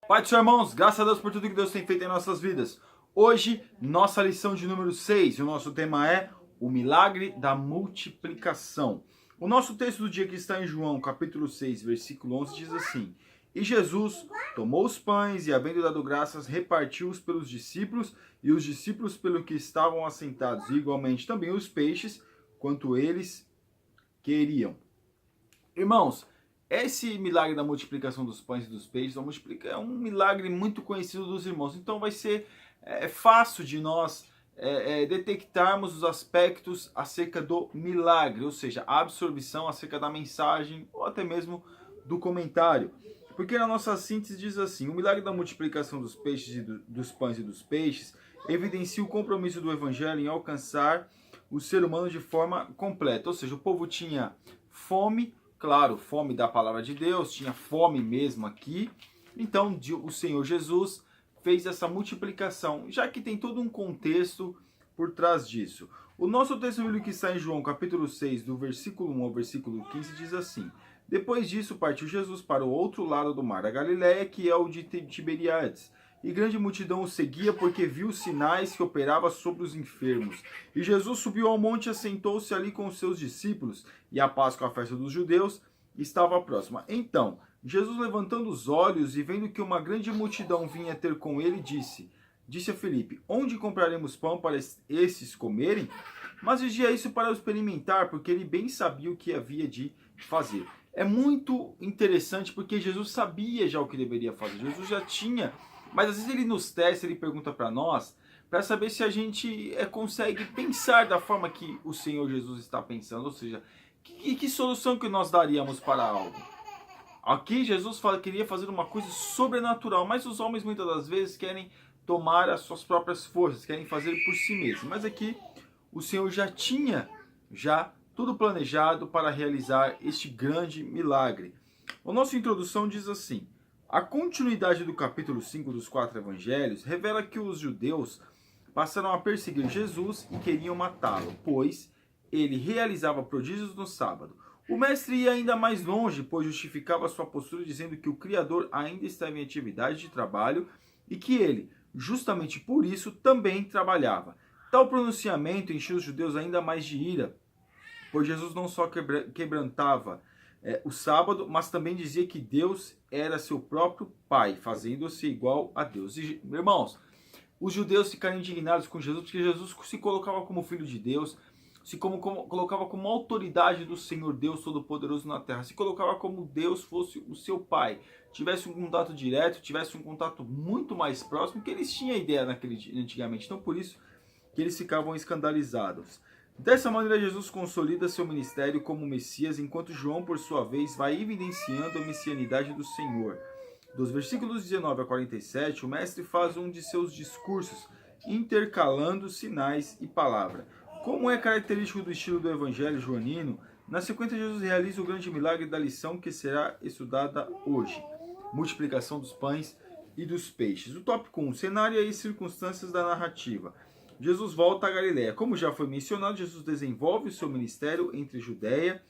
Pai dos irmãos, graças a Deus por tudo que Deus tem feito em nossas vidas. Hoje, nossa lição de número 6, o nosso tema é o milagre da multiplicação. O nosso texto do dia que está em João, capítulo 6, versículo 11, diz assim: E Jesus tomou os pães e, havendo dado graças, repartiu-os pelos discípulos, e os discípulos pelo que estavam assentados, e igualmente também os peixes, quanto eles queriam. Irmãos, esse milagre da multiplicação dos pães e dos peixes é um milagre muito conhecido dos irmãos. Então vai ser fácil de nós detectarmos os aspectos acerca do milagre, ou seja, a absorção acerca da mensagem ou até mesmo do comentário. Porque na nossa síntese diz assim: o milagre da multiplicação dos peixes dos pães e dos peixes evidencia o compromisso do evangelho em alcançar o ser humano de forma completa. Ou seja, o povo tinha fome, claro, fome da palavra de Deus, tinha fome mesmo aqui. Então o Senhor Jesus fez essa multiplicação, já que tem todo um contexto por trás disso. O nosso texto bíblico que está em João, capítulo 6, do versículo 1 ao versículo 15, diz assim: Depois disso partiu Jesus para o outro lado do mar da Galileia, que é o de Tiberíades. E grande multidão o seguia, porque viu os sinais que operava sobre os enfermos. E Jesus subiu ao monte e assentou-se ali com os seus discípulos. E a Páscoa, a festa dos judeus, estava próxima. Então, Jesus, levantando os olhos e vendo que uma grande multidão vinha ter com ele, disse a Filipe: Onde compraremos pão para esses comerem? Mas dizia isso para o experimentar, porque ele bem sabia o que havia de fazer. É muito interessante, porque Jesus sabia já o que deveria fazer. Jesus já tinha... Mas às vezes ele nos testa, ele pergunta para nós, para saber se a gente consegue pensar da forma que o Senhor Jesus está pensando. Ou seja, que solução que nós daríamos para algo? Aqui Jesus queria fazer uma coisa sobrenatural, mas os homens muitas das vezes querem tomar as suas próprias forças, querem fazer por si mesmos. Mas aqui o Senhor já tinha tudo planejado para realizar este grande milagre. A nossa introdução diz assim: a continuidade do capítulo 5 dos 4 evangelhos revela que os judeus passaram a perseguir Jesus e queriam matá-lo, pois ele realizava prodígios no sábado. O mestre ia ainda mais longe, pois justificava sua postura dizendo que o Criador ainda estava em atividade de trabalho e que ele, justamente por isso, também trabalhava. Tal pronunciamento encheu os judeus ainda mais de ira, pois Jesus não só quebrantava o sábado, mas também dizia que Deus era seu próprio Pai, fazendo-se igual a Deus. E, irmãos, os judeus ficaram indignados com Jesus, porque Jesus se colocava como Filho de Deus, colocava como autoridade do Senhor Deus Todo-Poderoso na terra, se colocava como Deus fosse o seu Pai, tivesse um contato direto, tivesse um contato muito mais próximo, que eles tinham ideia antigamente. Então, por isso que eles ficavam escandalizados. Dessa maneira, Jesus consolida seu ministério como Messias, enquanto João, por sua vez, vai evidenciando a messianidade do Senhor. Dos versículos 19 a 47, o mestre faz um de seus discursos, intercalando sinais e palavra. Como é característico do estilo do Evangelho joanino, na sequência Jesus realiza o grande milagre da lição que será estudada hoje: multiplicação dos pães e dos peixes. O tópico 1, cenário e circunstâncias da narrativa. Jesus volta a Galileia. Como já foi mencionado, Jesus desenvolve o seu ministério entre Judéia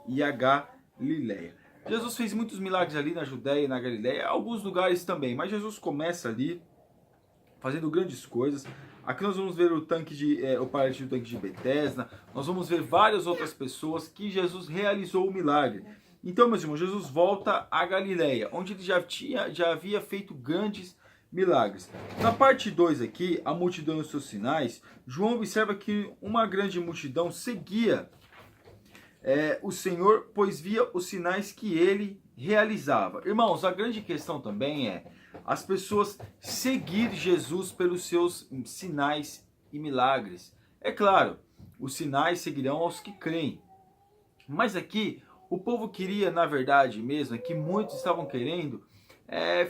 e a Galileia. Jesus fez muitos milagres ali na Judéia e na Galileia, alguns lugares também, mas Jesus começa ali fazendo grandes coisas. Aqui nós vamos ver o paralítico do tanque de Betesda, nós vamos ver várias outras pessoas que Jesus realizou o milagre. Então, meus irmãos, Jesus volta a Galileia, onde ele já havia feito grandes milagres. Na parte 2 aqui, a multidão e os seus sinais, João observa que uma grande multidão seguia o Senhor, pois via os sinais que ele realizava. Irmãos, a grande questão também é as pessoas seguir Jesus pelos seus sinais e milagres. É claro, os sinais seguirão aos que creem. Mas aqui, o povo queria, na verdade mesmo, é que muitos estavam querendo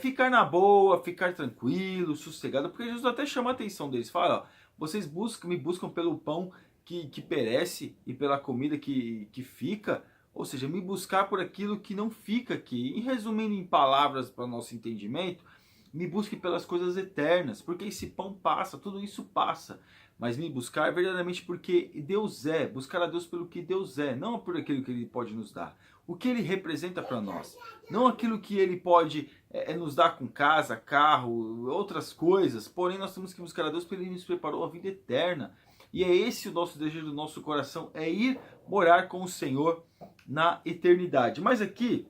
ficar na boa, ficar tranquilo, sossegado, porque Jesus até chama a atenção deles. Fala: ó, vocês me buscam pelo pão que perece e pela comida que fica, ou seja, me buscar por aquilo que não fica aqui. E resumindo em palavras para nosso entendimento, Me busque pelas coisas eternas, porque esse pão passa, tudo isso passa. Mas me buscar verdadeiramente porque Deus é, buscar a Deus pelo que Deus é, não por aquilo que Ele pode nos dar. O que Ele representa para nós, não aquilo que Ele pode nos dar com casa, carro, outras coisas. Porém, nós temos que buscar a Deus porque Ele nos preparou a vida eterna. E é esse o nosso desejo do nosso coração, é ir morar com o Senhor na eternidade. Mas aqui,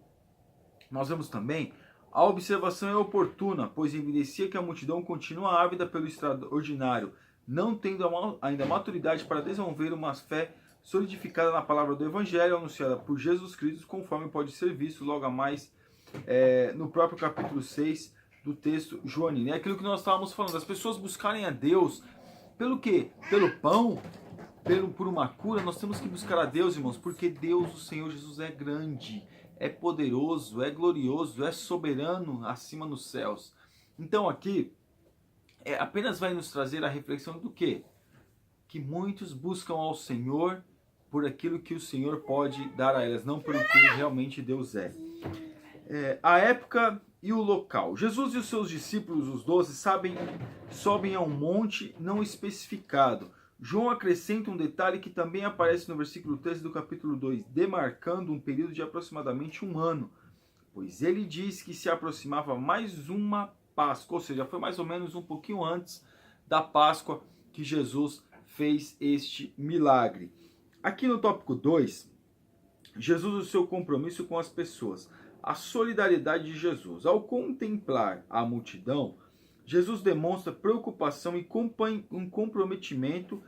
nós vemos também, a observação é oportuna, pois evidencia que a multidão continua ávida pelo extraordinário, não tendo ainda maturidade para desenvolver uma fé solidificada na palavra do Evangelho anunciada por Jesus Cristo, conforme pode ser visto logo a mais no próprio capítulo 6 do texto joanino. É aquilo que nós estávamos falando, as pessoas buscarem a Deus pelo quê? Pelo pão, por uma cura. Nós temos que buscar a Deus, irmãos, porque Deus, o Senhor Jesus, é grande, é poderoso, é glorioso, é soberano acima nos céus. Então aqui, apenas vai nos trazer a reflexão do quê? Que muitos buscam ao Senhor por aquilo que o Senhor pode dar a elas, não pelo que realmente Deus é. A época e o local. Jesus e os seus discípulos, os 12, sobem a um monte não especificado. João acrescenta um detalhe que também aparece no versículo 13 do capítulo 2, demarcando um período de aproximadamente 1 ano, pois ele diz que se aproximava mais uma Páscoa, ou seja, foi mais ou menos um pouquinho antes da Páscoa que Jesus fez este milagre. Aqui no tópico 2, Jesus e o seu compromisso com as pessoas. A solidariedade de Jesus. Ao contemplar a multidão, Jesus demonstra preocupação e um comprometimento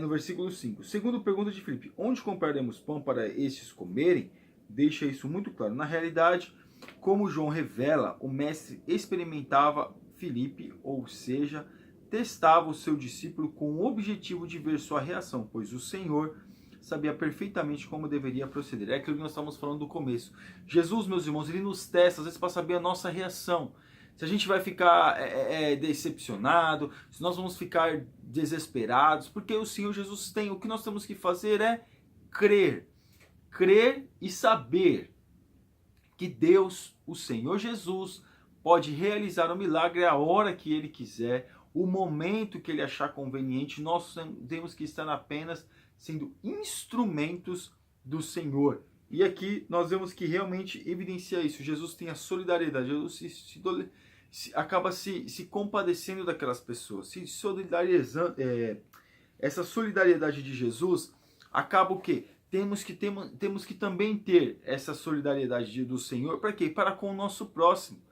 no versículo 5. Segundo a pergunta de Filipe, onde compraremos pão para estes comerem? Deixa isso muito claro. Na realidade, como João revela, o mestre experimentava Filipe, ou seja, testava o seu discípulo com o objetivo de ver sua reação, pois o Senhor sabia perfeitamente como deveria proceder. É aquilo que nós estamos falando do começo. Jesus, meus irmãos, ele nos testa, às vezes, para saber a nossa reação. Se a gente vai ficar decepcionado, se nós vamos ficar desesperados, porque o Senhor Jesus tem. O que nós temos que fazer é crer. Crer e saber que Deus, o Senhor Jesus, pode realizar o milagre a hora que Ele quiser, o momento que Ele achar conveniente. Nós temos que estar apenas sendo instrumentos do Senhor. E aqui nós vemos que realmente evidencia isso. Jesus tem a solidariedade, Jesus acaba se compadecendo daquelas pessoas, se solidarizando. Essa solidariedade de Jesus acaba o quê? Temos que também ter essa solidariedade do Senhor. Para quê? Para com o nosso próximo.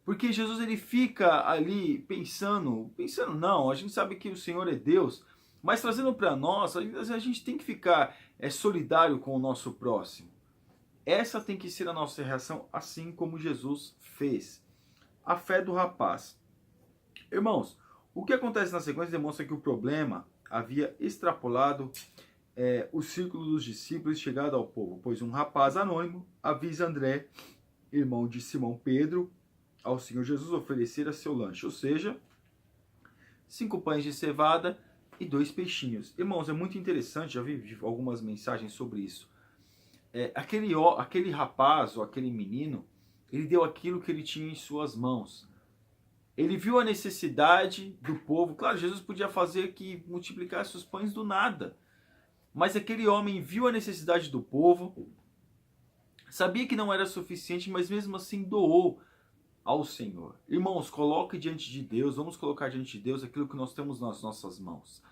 Porque Jesus ele fica ali pensando não, a gente sabe que o Senhor é Deus, mas trazendo para nós, a gente tem que ficar solidário com o nosso próximo. Essa tem que ser a nossa reação, assim como Jesus fez. A fé do rapaz. Irmãos, o que acontece na sequência demonstra que o problema havia extrapolado o círculo dos discípulos e chegado ao povo, pois um rapaz anônimo avisa André, irmão de Simão Pedro, ao Senhor Jesus oferecer a seu lanche, ou seja, 5 pães de cevada e 2 peixinhos. Irmãos, é muito interessante, já vi algumas mensagens sobre isso. Aquele rapaz ou aquele menino, ele deu aquilo que ele tinha em suas mãos. Ele viu a necessidade do povo. Claro, Jesus podia fazer que multiplicasse os pães do nada. Mas aquele homem viu a necessidade do povo, sabia que não era suficiente, mas mesmo assim doou ao Senhor. Irmãos, coloque diante de Deus, vamos colocar diante de Deus aquilo que nós temos nas nossas mãos.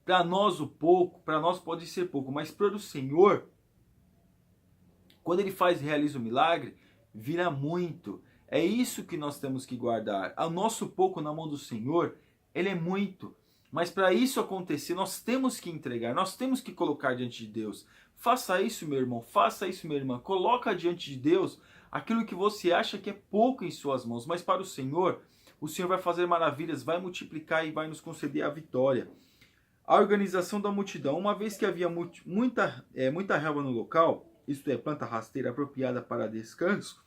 Para nós o pouco, para nós pode ser pouco, mas para o Senhor, quando Ele realiza o milagre, vira muito. É isso que nós temos que guardar. O nosso pouco na mão do Senhor, ele é muito. Mas para isso acontecer, nós temos que entregar, nós temos que colocar diante de Deus. Faça isso, meu irmão, faça isso, minha irmã. Coloca diante de Deus aquilo que você acha que é pouco em suas mãos. Mas para o Senhor vai fazer maravilhas, vai multiplicar e vai nos conceder a vitória. A organização da multidão. Uma vez que havia muita relva no local, isto é, planta rasteira apropriada para descanso,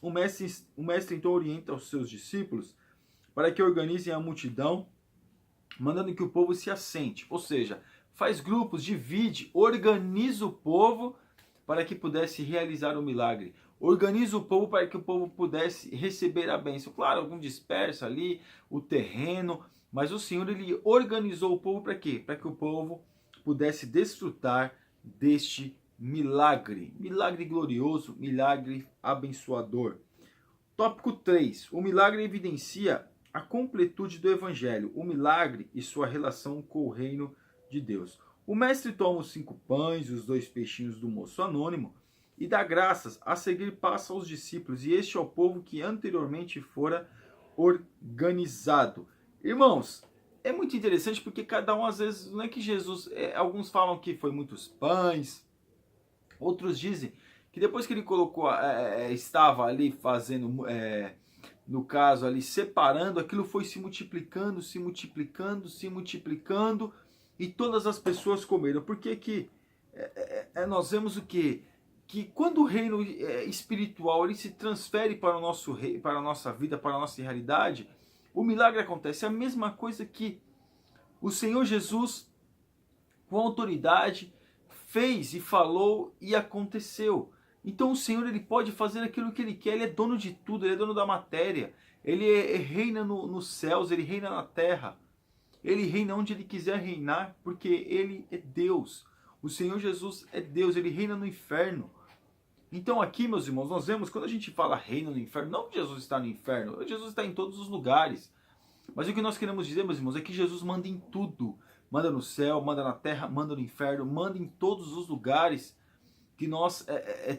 o mestre então orienta os seus discípulos para que organizem a multidão, mandando que o povo se assente. Ou seja, faz grupos, divide, organiza o povo para que pudesse realizar o milagre. organiza o povo para que o povo pudesse receber a bênção. Claro, algum dispersa ali o terreno, mas o Senhor ele organizou o povo para quê? Para que o povo pudesse desfrutar deste milagre. Milagre glorioso, milagre abençoador. Tópico 3. O milagre evidencia a completude do evangelho, o milagre e sua relação com o reino de Deus. O mestre toma os 5 pães e os 2 peixinhos do moço anônimo e dá graças. A seguir passa aos discípulos, e este é o povo que anteriormente fora organizado. Irmãos, é muito interessante porque cada um às vezes, não é que Jesus, alguns falam que foi muitos pães, outros dizem que depois que ele colocou, estava ali fazendo, no caso ali, separando, aquilo foi se multiplicando, se multiplicando, se multiplicando, e todas as pessoas comeram. Porque que nós vemos o quê? Que quando o reino espiritual ele se transfere para o nosso para a nossa vida, para a nossa realidade, o milagre acontece. É a mesma coisa que o Senhor Jesus, com autoridade, fez e falou e aconteceu. Então o Senhor ele pode fazer aquilo que ele quer, ele é dono de tudo, ele é dono da matéria, ele reina nos céus, ele reina na terra, ele reina onde ele quiser reinar, porque ele é Deus. O Senhor Jesus é Deus, ele reina no inferno. Então aqui, meus irmãos, nós vemos, quando a gente fala reino no inferno, não que Jesus está no inferno, Jesus está em todos os lugares. Mas o que nós queremos dizer, meus irmãos, é que Jesus manda em tudo. Manda no céu, manda na terra, manda no inferno, manda em todos os lugares que nós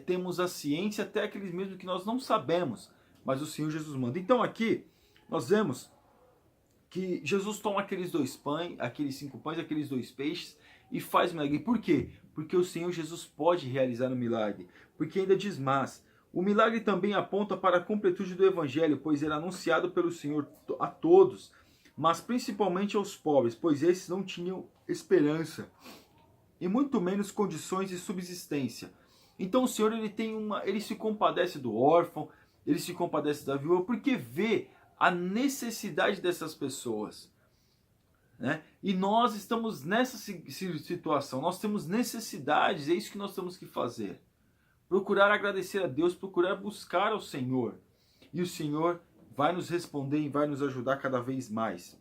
temos a ciência, até aqueles mesmos que nós não sabemos. Mas o Senhor Jesus manda. Então aqui, nós vemos que Jesus toma aqueles 2 pães, aqueles 5 pães, aqueles 2 peixes e faz milagre. Por quê? Porque o Senhor Jesus pode realizar o milagre. Porque ainda diz mais, o milagre também aponta para a completude do evangelho, pois era anunciado pelo Senhor a todos, mas principalmente aos pobres, pois esses não tinham esperança e muito menos condições de subsistência. Então o Senhor ele se compadece do órfão, ele se compadece da viúva, porque vê a necessidade dessas pessoas, né? E nós estamos nessa situação, nós temos necessidades, é isso que nós temos que fazer. Procurar agradecer a Deus, procurar buscar ao Senhor. E o Senhor vai nos responder e vai nos ajudar cada vez mais.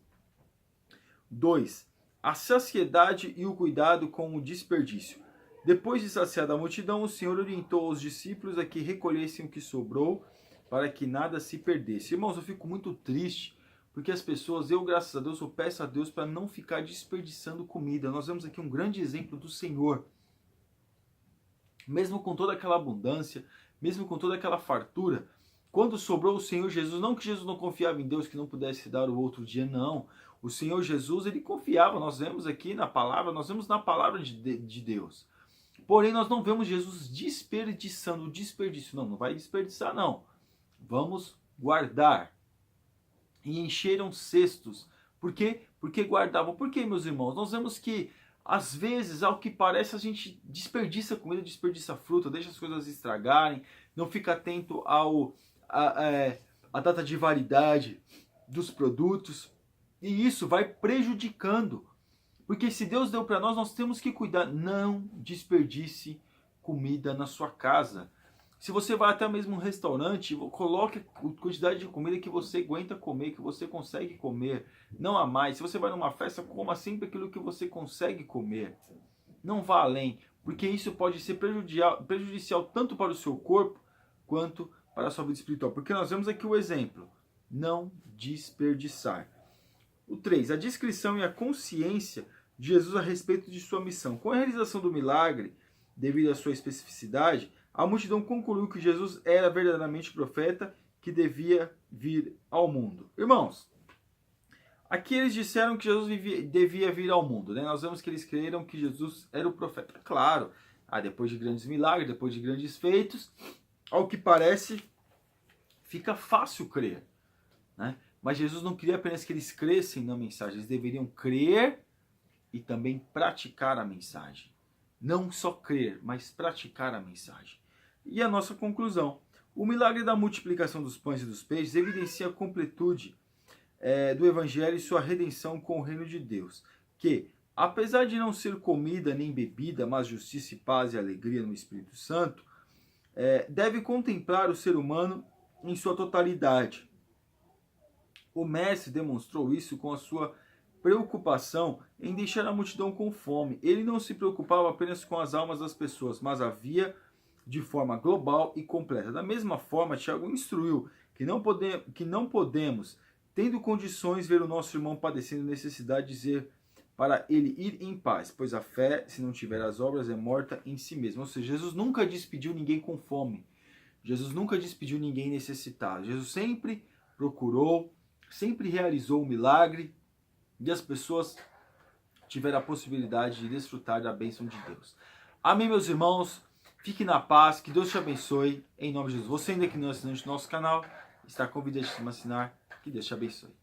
2. A saciedade e o cuidado com o desperdício. Depois de saciada a multidão, o Senhor orientou os discípulos a que recolhessem o que sobrou, para que nada se perdesse. Irmãos, eu fico muito triste, porque as pessoas, graças a Deus, eu peço a Deus para não ficar desperdiçando comida. Nós vemos aqui um grande exemplo do Senhor. Mesmo com toda aquela abundância, mesmo com toda aquela fartura, quando sobrou o Senhor Jesus, não que Jesus não confiava em Deus que não pudesse dar o outro dia, não. O Senhor Jesus, ele confiava, nós vemos aqui na palavra, nós vemos na palavra de Deus. Porém, nós não vemos Jesus desperdiçando o desperdício. Não vai desperdiçar, não. Vamos guardar. E encheram cestos. Por quê? Porque guardavam. Por quê, meus irmãos? Nós vemos que às vezes, ao que parece, a gente desperdiça comida, desperdiça fruta, deixa as coisas estragarem, não fica atento à data de validade dos produtos, e isso vai prejudicando. Porque se Deus deu para nós, nós temos que cuidar. Não desperdice comida na sua casa. Se você vai até mesmo um restaurante, coloque a quantidade de comida que você aguenta comer, que você consegue comer, não a mais. Se você vai numa festa, coma sempre aquilo que você consegue comer. Não vá além, porque isso pode ser prejudicial tanto para o seu corpo, quanto para a sua vida espiritual. Porque nós vemos aqui o exemplo, não desperdiçar. O 3, a descrição e a consciência de Jesus a respeito de sua missão. Com a realização do milagre, devido à sua especificidade, a multidão concluiu que Jesus era verdadeiramente o profeta que devia vir ao mundo. Irmãos, aqui eles disseram que Jesus devia vir ao mundo, né? Nós vemos que eles creram que Jesus era o profeta. Claro, depois de grandes milagres, depois de grandes feitos, ao que parece, fica fácil crer, né? Mas Jesus não queria apenas que eles crescem na mensagem, eles deveriam crer e também praticar a mensagem. Não só crer, mas praticar a mensagem. E a nossa conclusão. O milagre da multiplicação dos pães e dos peixes evidencia a completude do Evangelho e sua redenção com o reino de Deus. Que, apesar de não ser comida nem bebida, mas justiça e paz e alegria no Espírito Santo, deve contemplar o ser humano em sua totalidade. O mestre demonstrou isso com a sua preocupação em deixar a multidão com fome. Ele não se preocupava apenas com as almas das pessoas, mas havia de forma global e completa. Da mesma forma, Tiago instruiu que não podemos, tendo condições, ver o nosso irmão padecendo necessidade, dizer para ele ir em paz, pois a fé, se não tiver as obras, é morta em si mesma. Ou seja, Jesus nunca despediu ninguém com fome. Jesus nunca despediu ninguém necessitado. Jesus sempre procurou, sempre realizou um milagre e as pessoas tiveram a possibilidade de desfrutar da bênção de Deus. Amém, meus irmãos? Fique na paz, que Deus te abençoe, em nome de Jesus. Você ainda que não é assinante do nosso canal, está convidado a assinar, que Deus te abençoe.